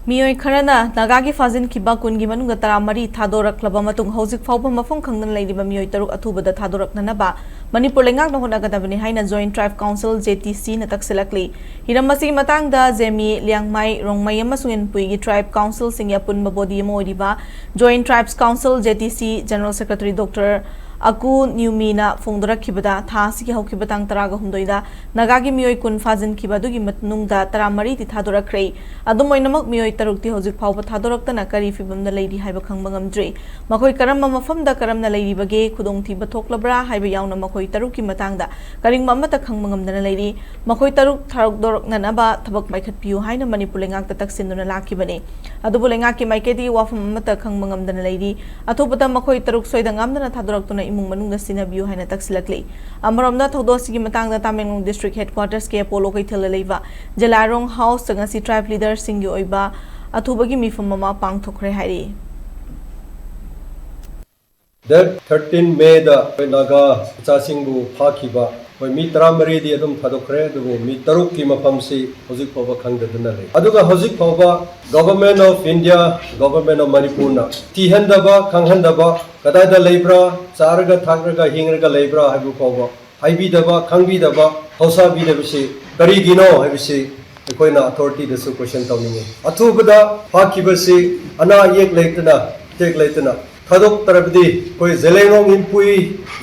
Meeoi Kharana Nagagi Fazin Kiba Kungi Manunga Taramari Thadoraknaba Matung Houjik Phaoba Mapham Khangdana Leiriba Meeoi Taruk Athubada Thadoraknaba Manipur Lengak no Honagadabani Haina Joint Tribe Council JTC na Taksillakli Hiramasi Matangda Zemi Liangmai Rongmai amasung Puigi Tribe Council Singyapun Mabodi Moiriba Joint Tribes Council JTC General Secretary Dr. Aku Newmina Fongdora Kibada, Thasi Hokibatang Taraga Hundoida, Nagagi Meeoi Kun Fazin Kibadugi Matnungda, Taramari, Thadoraknaba, Adumoinamak Meeoi Tarukti Houjik Phaoba Thadoraktana Kari Fibam the Lady Haiba Khangmangam Dre, Makoi Karam Mapham da Karam the Leiriba Gay, Kudong Tiba Toklabra, Haiba Yauna Makoi Taruki Matangda, Karing Mamata Khangmangam the Lady, Makoi Taruk Thadoraknaba, Tabak Maikat Piu, Haina Manipulengak the Taksillakli Lakibane, Adubulengaki Maiketi, Wafam Mata Khangmangam the Lady, Athubada Makoi Taruk Soidangam the Thadoraktuna imung manung sinabiu haina Taksillakli amaramna thodosigi matangda Tamenglong district headquarters ke Apollo kai thilalaiba Jalarong house ngasi tribe leader singgi oiba athubagi mifam mama pangthokre hairi That 13 May da Naga Chasingbu Phakiba mi taramari di adum thadokre dubu mi taruk ki mafam si Houjik Phaoba Khangdana le aduga Houjik Phaoba government of India government of Manipur na tihandaba khanghandaba kadada leibra charaga thagraga hingraga leibra habu Phaoba haibi daba khangbi daba hausa bi dabisi karigino habisi koina authority desu question tawninge athubada phakibasi ana yek leitana tek leitana thadok tarabdi koi zelengong impui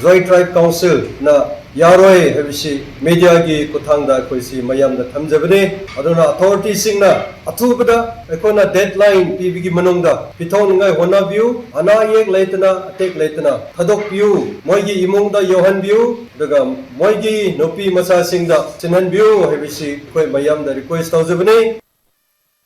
joint tribe council na Yaroi Habisi media gi kuthangda koisi mayam da thamjabane aduna authority singna athubada ekona deadline pbgi manungda pithong ngai hona view ana yek leitana tek leitana thadok view moigi imungda yohan view daga moigi nopi masa singda chinhan view habisi koi mayam da request tawjabane